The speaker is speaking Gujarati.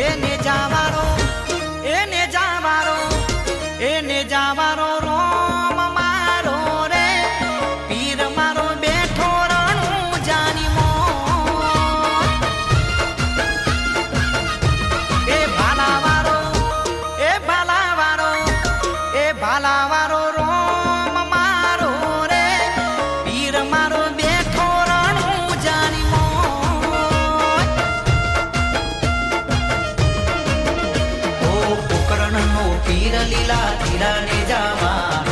એને જાવારો એને જાવારો રોમ મારો રે પીર મારો બેઠો રણું જાની મો એ ભાલાવારો રોમ મારો રે પીર મારો બેઠો રણું જાની મો ઓ પોકરણ નો પીર લીલા તીરા ને જાવા